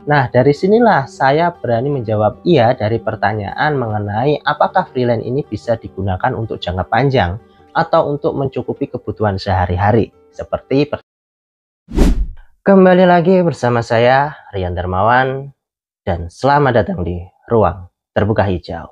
Nah, dari sinilah saya berani menjawab iya dari pertanyaan mengenai apakah freelance ini bisa digunakan untuk jangka panjang atau untuk mencukupi kebutuhan sehari-hari. Kembali lagi bersama saya, Rian Darmawan, dan selamat datang di Ruang Terbuka Hijau.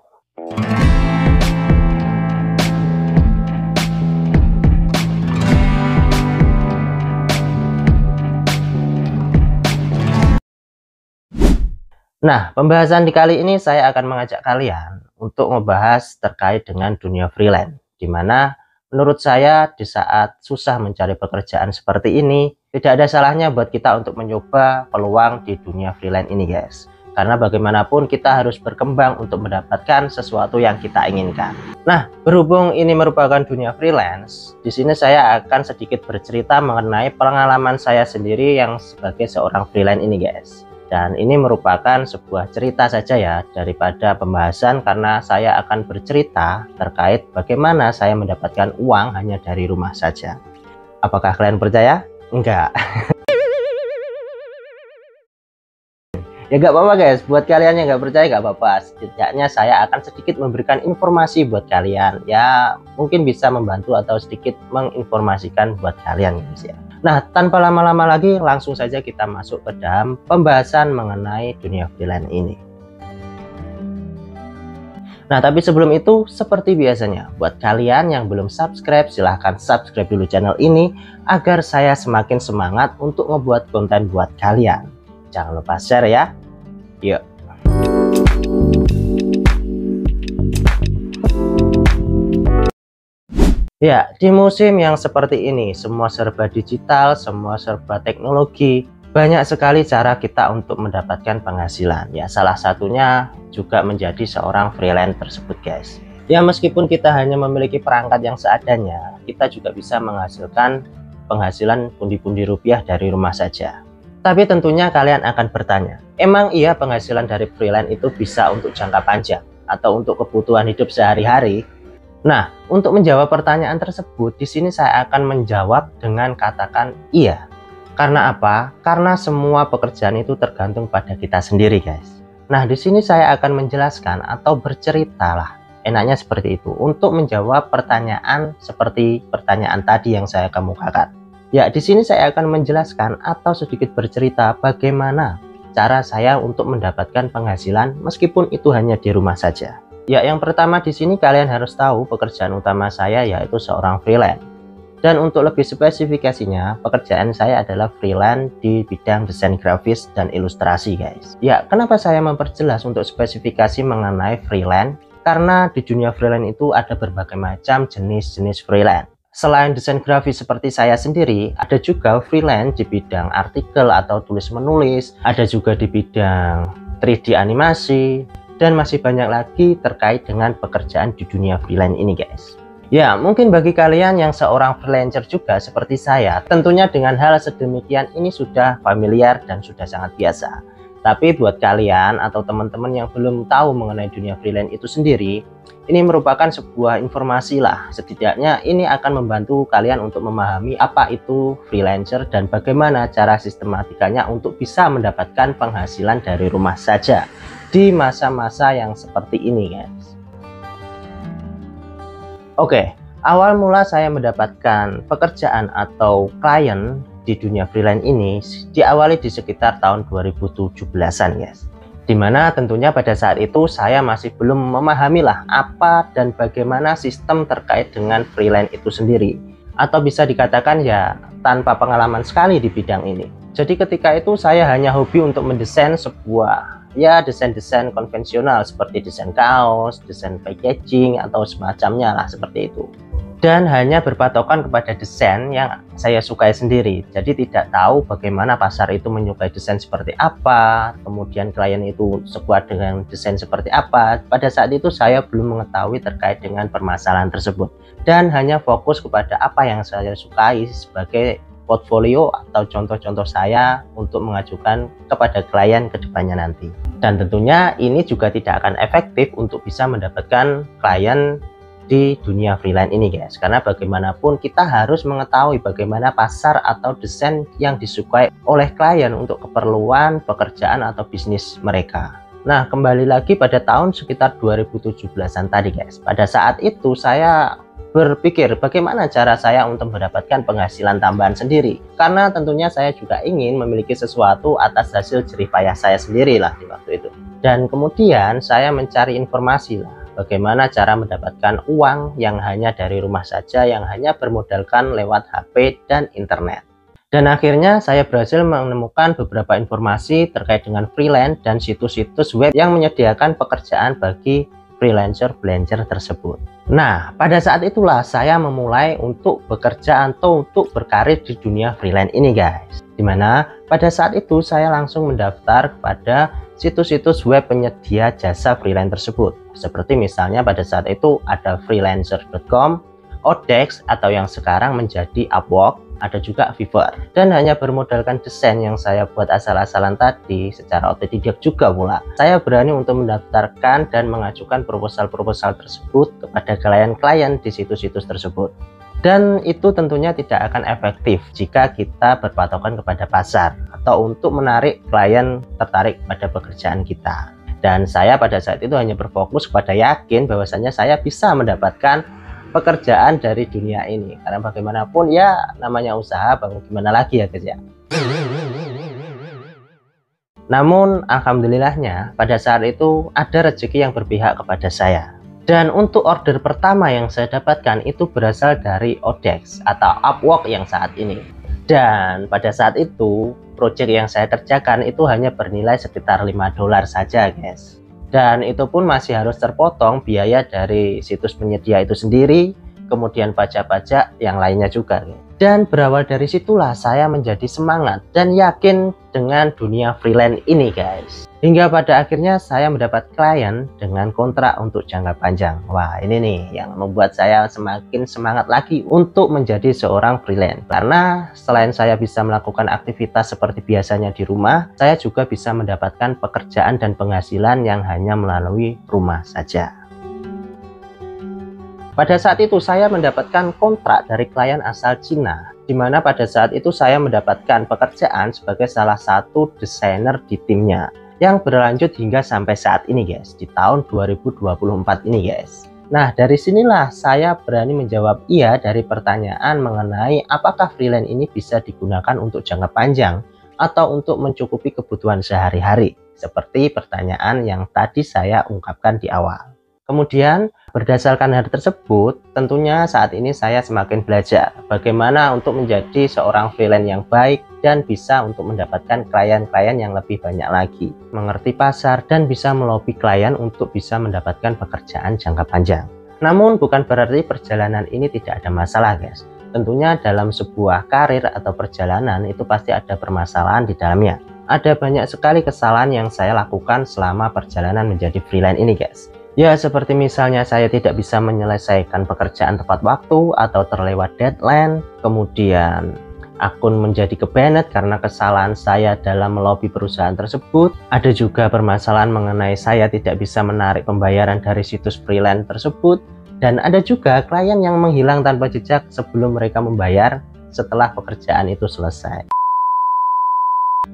Nah, pembahasan di kali ini saya akan mengajak kalian untuk membahas terkait dengan dunia freelance, di mana menurut saya di saat susah mencari pekerjaan seperti ini, tidak ada salahnya buat kita untuk mencoba peluang di dunia freelance ini, guys. Karena bagaimanapun kita harus berkembang untuk mendapatkan sesuatu yang kita inginkan. Nah, berhubung ini merupakan dunia freelance, di sini saya akan sedikit bercerita mengenai pengalaman saya sendiri yang sebagai seorang freelance ini, guys. Dan ini merupakan sebuah cerita saja ya daripada pembahasan, karena saya akan bercerita terkait bagaimana saya mendapatkan uang hanya dari rumah saja. Apakah kalian percaya? Enggak. Ya gak apa-apa guys, buat kalian yang gak percaya gak apa-apa. Setidaknya saya akan sedikit memberikan informasi buat kalian. Ya mungkin bisa membantu atau sedikit menginformasikan buat kalian guys ya. Nah, tanpa lama-lama lagi langsung saja kita masuk ke dalam pembahasan mengenai dunia freelance ini. Nah, tapi sebelum itu seperti biasanya, buat kalian yang belum subscribe, silahkan subscribe dulu channel ini agar saya semakin semangat untuk membuat konten buat kalian. Jangan lupa share ya. Yuk. Ya, di musim yang seperti ini, semua serba digital, semua serba teknologi, banyak sekali cara kita untuk mendapatkan penghasilan. Ya, salah satunya juga menjadi seorang freelance tersebut, guys. Ya, meskipun kita hanya memiliki perangkat yang seadanya, kita juga bisa menghasilkan penghasilan pundi-pundi rupiah dari rumah saja. Tapi tentunya kalian akan bertanya, emang iya penghasilan dari freelance itu bisa untuk jangka panjang atau untuk kebutuhan hidup sehari-hari? Nah, untuk menjawab pertanyaan tersebut, di sini saya akan menjawab dengan katakan iya. Karena apa? Karena semua pekerjaan itu tergantung pada kita sendiri, guys. Nah, di sini saya akan menjelaskan atau bercerita lah, enaknya seperti itu, untuk menjawab pertanyaan seperti pertanyaan tadi yang saya kemukakan. Ya, di sini saya akan menjelaskan atau sedikit bercerita bagaimana cara saya untuk mendapatkan penghasilan meskipun itu hanya di rumah saja. Ya, yang pertama di sini kalian harus tahu pekerjaan utama saya yaitu seorang freelance. Dan untuk lebih spesifikasinya, pekerjaan saya adalah freelance di bidang desain grafis dan ilustrasi, guys. Ya, kenapa saya memperjelas untuk spesifikasi mengenai freelance? Karena di dunia freelance itu ada berbagai macam jenis-jenis freelance. Selain desain grafis seperti saya sendiri, ada juga freelance di bidang artikel atau tulis-menulis, ada juga di bidang 3D animasi, dan masih banyak lagi terkait dengan pekerjaan di dunia freelance ini, guys. Ya, mungkin bagi kalian yang seorang freelancer juga seperti saya, tentunya dengan hal sedemikian ini sudah familiar dan sudah sangat biasa. Tapi buat kalian atau teman-teman yang belum tahu mengenai dunia freelance itu sendiri, ini merupakan sebuah informasi lah. Setidaknya ini akan membantu kalian untuk memahami apa itu freelancer dan bagaimana cara sistematikanya untuk bisa mendapatkan penghasilan dari rumah saja di masa-masa yang seperti ini, guys. Oke, awal mula saya mendapatkan pekerjaan atau klien di dunia freelance ini diawali di sekitar tahun 2017-an, guys. Dimana tentunya pada saat itu saya masih belum memahami lah apa dan bagaimana sistem terkait dengan freelance itu sendiri. Atau bisa dikatakan ya tanpa pengalaman sekali di bidang ini. Jadi ketika itu saya hanya hobi untuk mendesain sebuah desain-desain konvensional seperti desain kaos, desain packaging atau semacamnya lah seperti itu. Dan hanya berpatokan kepada desain yang saya sukai sendiri. Jadi tidak tahu bagaimana pasar itu menyukai desain seperti apa, kemudian klien itu suka dengan desain seperti apa. Pada saat itu saya belum mengetahui terkait dengan permasalahan tersebut. Dan hanya fokus kepada apa yang saya sukai sebagai portfolio atau contoh-contoh saya untuk mengajukan kepada klien ke depannya nanti. Dan tentunya ini juga tidak akan efektif untuk bisa mendapatkan klien di dunia freelance ini guys, karena bagaimanapun kita harus mengetahui bagaimana pasar atau desain yang disukai oleh klien untuk keperluan pekerjaan atau bisnis mereka. Nah, kembali lagi pada tahun sekitar 2017-an tadi guys, pada saat itu saya berpikir bagaimana cara saya untuk mendapatkan penghasilan tambahan sendiri, karena tentunya saya juga ingin memiliki sesuatu atas hasil jerih payah saya sendiri lah di waktu itu. Dan kemudian saya mencari informasi lah bagaimana cara mendapatkan uang yang hanya dari rumah saja, yang hanya bermodalkan lewat HP dan internet. Dan akhirnya saya berhasil menemukan beberapa informasi terkait dengan freelance dan situs-situs web yang menyediakan pekerjaan bagi freelancer tersebut. Nah, pada saat itulah saya memulai untuk bekerja atau untuk berkarir di dunia freelance ini guys. Dimana pada saat itu saya langsung mendaftar kepada situs-situs web penyedia jasa freelance tersebut. Seperti misalnya pada saat itu ada freelancer.com, Odex atau yang sekarang menjadi Upwork, ada juga Fiverr. Dan hanya bermodalkan desain yang saya buat asal-asalan tadi secara otodidak juga pula, saya berani untuk mendaftarkan dan mengajukan proposal-proposal tersebut kepada klien-klien di situs-situs tersebut. Dan itu tentunya tidak akan efektif jika kita berpatokan kepada pasar atau untuk menarik klien tertarik pada pekerjaan kita. Dan saya pada saat itu hanya berfokus pada yakin bahwasanya saya bisa mendapatkan pekerjaan dari dunia ini, karena bagaimanapun ya namanya usaha, bang, gimana lagi ya guys ya. Namun alhamdulillahnya pada saat itu ada rezeki yang berpihak kepada saya. Dan untuk order pertama yang saya dapatkan itu berasal dari Odex atau Upwork yang saat ini. Dan pada saat itu project yang saya kerjakan itu hanya bernilai sekitar $5 saja guys. Dan itu pun masih harus terpotong biaya dari situs penyedia itu sendiri, kemudian pajak-pajak yang lainnya juga. Dan berawal dari situlah saya menjadi semangat dan yakin dengan dunia freelance ini guys. Hingga pada akhirnya saya mendapat klien dengan kontrak untuk jangka panjang. Wah, ini nih yang membuat saya semakin semangat lagi untuk menjadi seorang freelance. Karena selain saya bisa melakukan aktivitas seperti biasanya di rumah, saya juga bisa mendapatkan pekerjaan dan penghasilan yang hanya melalui rumah saja. Pada saat itu saya mendapatkan kontrak dari klien asal Cina, di mana pada saat itu saya mendapatkan pekerjaan sebagai salah satu desainer di timnya, yang berlanjut hingga sampai saat ini guys, di tahun 2024 ini guys. Nah, dari sinilah saya berani menjawab iya dari pertanyaan mengenai apakah freelance ini bisa digunakan untuk jangka panjang atau untuk mencukupi kebutuhan sehari-hari, seperti pertanyaan yang tadi saya ungkapkan di awal. Kemudian berdasarkan hal tersebut, tentunya saat ini saya semakin belajar bagaimana untuk menjadi seorang freelance yang baik dan bisa untuk mendapatkan klien-klien yang lebih banyak lagi, mengerti pasar dan bisa melobi klien untuk bisa mendapatkan pekerjaan jangka panjang. Namun bukan berarti perjalanan ini tidak ada masalah guys. Tentunya dalam sebuah karir atau perjalanan itu pasti ada permasalahan di dalamnya. Ada banyak sekali kesalahan yang saya lakukan selama perjalanan menjadi freelance ini guys. Ya, seperti misalnya saya tidak bisa menyelesaikan pekerjaan tepat waktu atau terlewat deadline, kemudian akun menjadi kebanet karena kesalahan saya dalam melobi perusahaan tersebut. Ada juga permasalahan mengenai saya tidak bisa menarik pembayaran dari situs freelance tersebut, dan ada juga klien yang menghilang tanpa jejak sebelum mereka membayar setelah pekerjaan itu selesai.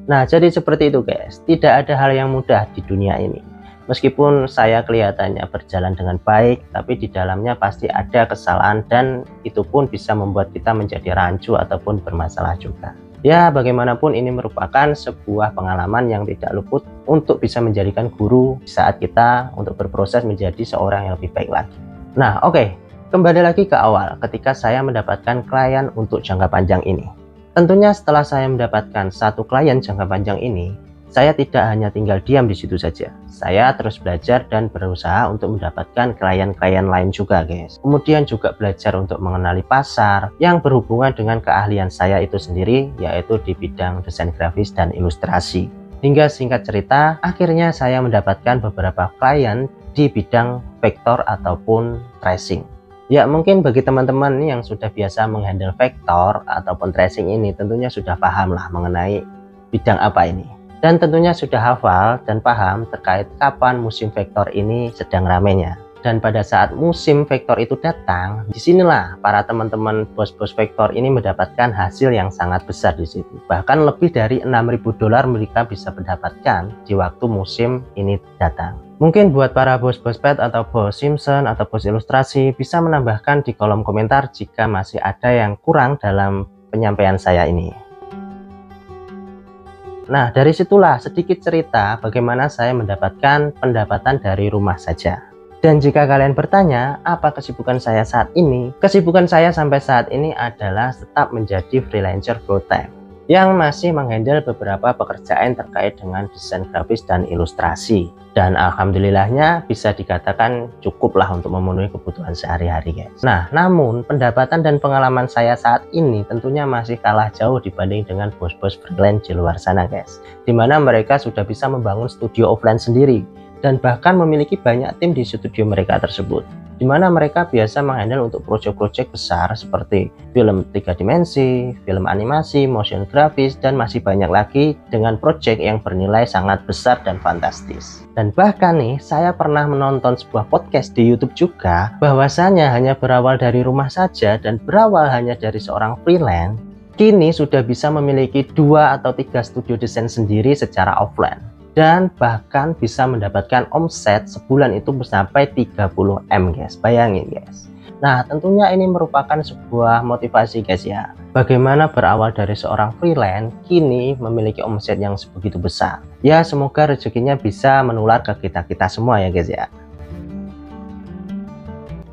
Nah, jadi seperti itu guys, tidak ada hal yang mudah di dunia ini. Meskipun saya kelihatannya berjalan dengan baik, tapi di dalamnya pasti ada kesalahan dan itu pun bisa membuat kita menjadi rancu ataupun bermasalah juga. Ya, bagaimanapun ini merupakan sebuah pengalaman yang tidak luput untuk bisa menjadikan guru saat kita untuk berproses menjadi seorang yang lebih baik lagi. Nah, oke, kembali lagi ke awal ketika saya mendapatkan klien untuk jangka panjang ini. Tentunya setelah saya mendapatkan satu klien jangka panjang ini, saya tidak hanya tinggal diam di situ saja. Saya terus belajar dan berusaha untuk mendapatkan klien-klien lain juga guys. Kemudian juga belajar untuk mengenali pasar yang berhubungan dengan keahlian saya itu sendiri, yaitu di bidang desain grafis dan ilustrasi. Hingga singkat cerita, akhirnya saya mendapatkan beberapa klien di bidang vektor ataupun tracing. Ya, mungkin bagi teman-teman yang sudah biasa menghandle vektor ataupun tracing ini tentunya sudah paham lah mengenai bidang apa ini. Dan tentunya sudah hafal dan paham terkait kapan musim vektor ini sedang ramainya. Dan pada saat musim vektor itu datang, disinilah para teman-teman bos-bos vektor ini mendapatkan hasil yang sangat besar di situ. Bahkan lebih dari $6.000 mereka bisa mendapatkan di waktu musim ini datang. Mungkin buat para bos-bos pet atau bos Simpson atau bos ilustrasi bisa menambahkan di kolom komentar jika masih ada yang kurang dalam penyampaian saya ini. Nah, dari situlah sedikit cerita bagaimana saya mendapatkan pendapatan dari rumah saja. Dan jika kalian bertanya, apa kesibukan saya saat ini? Kesibukan saya sampai saat ini adalah tetap menjadi freelancer full time yang masih menghandle beberapa pekerjaan terkait dengan desain grafis dan ilustrasi. Dan alhamdulillahnya bisa dikatakan cukuplah untuk memenuhi kebutuhan sehari-hari, guys. Nah, namun pendapatan dan pengalaman saya saat ini tentunya masih kalah jauh dibanding dengan bos-bos freelance di luar sana, guys. Dimana mereka sudah bisa membangun studio offline sendiri dan bahkan memiliki banyak tim di studio mereka tersebut, di mana mereka biasa menghandle untuk proyek-proyek besar seperti film 3 dimensi, film animasi, motion grafis, dan masih banyak lagi dengan proyek yang bernilai sangat besar dan fantastis. Dan bahkan nih, saya pernah menonton sebuah podcast di YouTube juga, bahwasanya hanya berawal dari rumah saja dan berawal hanya dari seorang freelance, kini sudah bisa memiliki 2 atau 3 studio desain sendiri secara offline. Dan bahkan bisa mendapatkan omset sebulan itu sampai 30M, guys. Bayangin, guys. Nah, tentunya ini merupakan sebuah motivasi, guys, ya. Bagaimana berawal dari seorang freelance kini memiliki omset yang sebegitu besar. Ya, semoga rezekinya bisa menular ke kita-kita semua ya, guys, ya.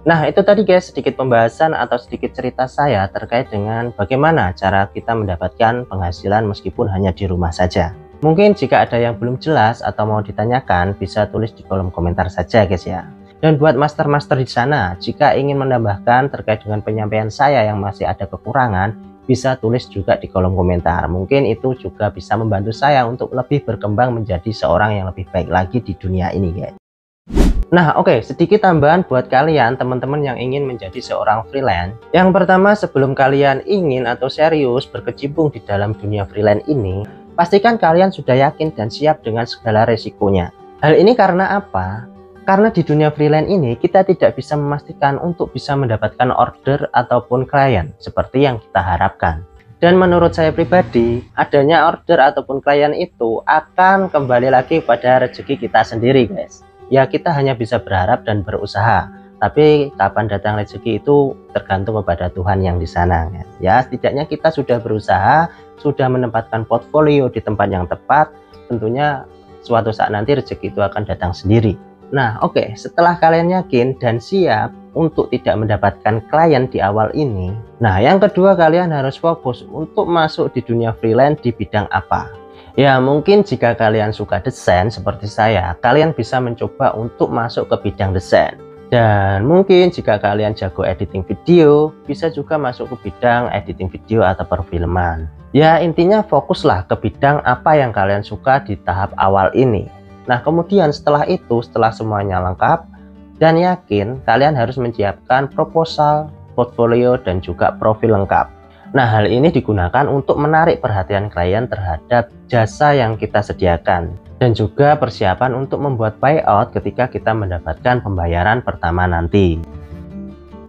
Nah, itu tadi, guys, sedikit pembahasan atau sedikit cerita saya terkait dengan bagaimana cara kita mendapatkan penghasilan meskipun hanya di rumah saja. Mungkin jika ada yang belum jelas atau mau ditanyakan, bisa tulis di kolom komentar saja, guys, ya. Dan buat master-master di sana, jika ingin menambahkan terkait dengan penyampaian saya yang masih ada kekurangan, bisa tulis juga di kolom komentar. Mungkin itu juga bisa membantu saya untuk lebih berkembang menjadi seorang yang lebih baik lagi di dunia ini, guys. Nah, oke, sedikit tambahan buat kalian teman-teman yang ingin menjadi seorang freelance. Yang pertama, sebelum kalian ingin atau serius berkecimpung di dalam dunia freelance ini, pastikan kalian sudah yakin dan siap dengan segala resikonya. Hal ini karena apa? Karena di dunia freelance ini kita tidak bisa memastikan untuk bisa mendapatkan order ataupun klien seperti yang kita harapkan. Dan menurut saya pribadi, adanya order ataupun klien itu akan kembali lagi pada rezeki kita sendiri, guys. Ya, kita hanya bisa berharap dan berusaha. Tapi kapan datang rezeki itu tergantung kepada Tuhan yang di sana. Ya, setidaknya kita sudah berusaha, sudah menempatkan portfolio di tempat yang tepat, tentunya suatu saat nanti rezeki itu akan datang sendiri. Nah, oke, setelah kalian yakin dan siap untuk tidak mendapatkan klien di awal ini, nah yang kedua kalian harus fokus untuk masuk di dunia freelance di bidang apa. Ya, mungkin jika kalian suka desain seperti saya, kalian bisa mencoba untuk masuk ke bidang desain. Dan mungkin jika kalian jago editing video, bisa juga masuk ke bidang editing video atau perfilman. Ya, intinya fokuslah ke bidang apa yang kalian suka di tahap awal ini. Nah, kemudian setelah itu, setelah semuanya lengkap dan yakin, kalian harus menyiapkan proposal, portfolio, dan juga profil lengkap. Nah, hal ini digunakan untuk menarik perhatian klien terhadap jasa yang kita sediakan. Dan juga persiapan untuk membuat buyout ketika kita mendapatkan pembayaran pertama nanti.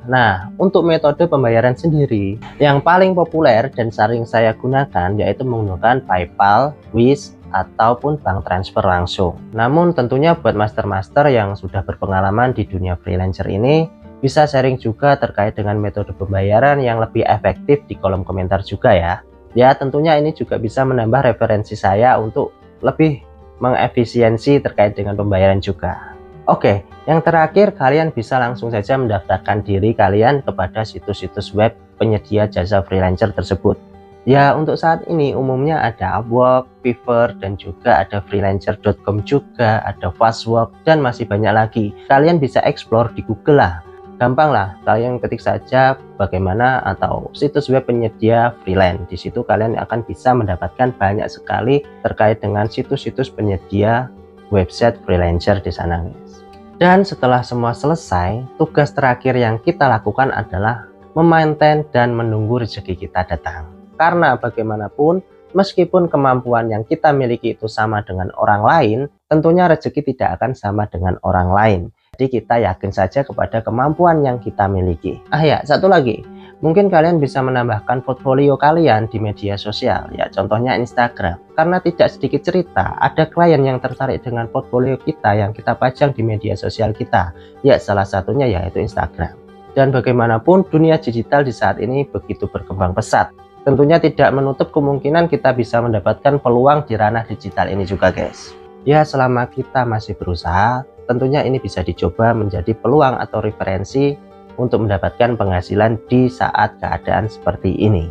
Nah, untuk metode pembayaran sendiri, yang paling populer dan sering saya gunakan yaitu menggunakan PayPal, Wise, ataupun bank transfer langsung. Namun tentunya buat master-master yang sudah berpengalaman di dunia freelancer ini, bisa sharing juga terkait dengan metode pembayaran yang lebih efektif di kolom komentar juga ya. Ya, tentunya ini juga bisa menambah referensi saya untuk lebih mengefisiensi terkait dengan pembayaran juga. Oke, yang terakhir kalian bisa langsung saja mendaftarkan diri kalian kepada situs-situs web penyedia jasa freelancer tersebut. Ya, untuk saat ini umumnya ada Upwork, Fiverr, dan juga ada freelancer.com juga, ada Fastwork, dan masih banyak lagi. Kalian bisa explore di Google lah. Gampang lah, kalian ketik saja bagaimana atau situs web penyedia freelance. Di situ kalian akan bisa mendapatkan banyak sekali terkait dengan situs-situs penyedia website freelancer di sana, guys. Dan setelah semua selesai, tugas terakhir yang kita lakukan adalah memaintain dan menunggu rezeki kita datang. Karena bagaimanapun, meskipun kemampuan yang kita miliki itu sama dengan orang lain, tentunya rezeki tidak akan sama dengan orang lain. Jadi kita yakin saja kepada kemampuan yang kita miliki. Ya, satu lagi. Mungkin kalian bisa menambahkan portfolio kalian di media sosial, ya contohnya Instagram. Karena tidak sedikit cerita, ada klien yang tertarik dengan portfolio kita yang kita pajang di media sosial kita. Ya, salah satunya yaitu Instagram. Dan bagaimanapun dunia digital di saat ini begitu berkembang pesat. Tentunya tidak menutup kemungkinan kita bisa mendapatkan peluang di ranah digital ini juga, guys. Ya, selama kita masih berusaha, tentunya ini bisa dicoba menjadi peluang atau referensi untuk mendapatkan penghasilan di saat keadaan seperti ini.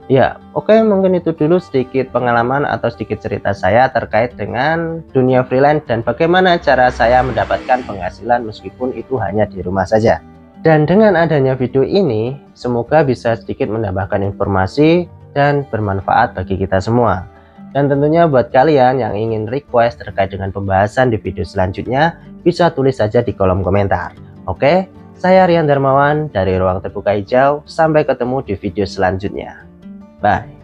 Ya, oke, mungkin itu dulu sedikit pengalaman atau sedikit cerita saya terkait dengan dunia freelance dan bagaimana cara saya mendapatkan penghasilan meskipun itu hanya di rumah saja. Dan dengan adanya video ini, semoga bisa sedikit menambahkan informasi dan bermanfaat bagi kita semua. Dan tentunya buat kalian yang ingin request terkait dengan pembahasan di video selanjutnya, bisa tulis saja di kolom komentar. Oke, saya Rian Darmawan dari Ruang Terbuka Hijau. Sampai ketemu di video selanjutnya. Bye.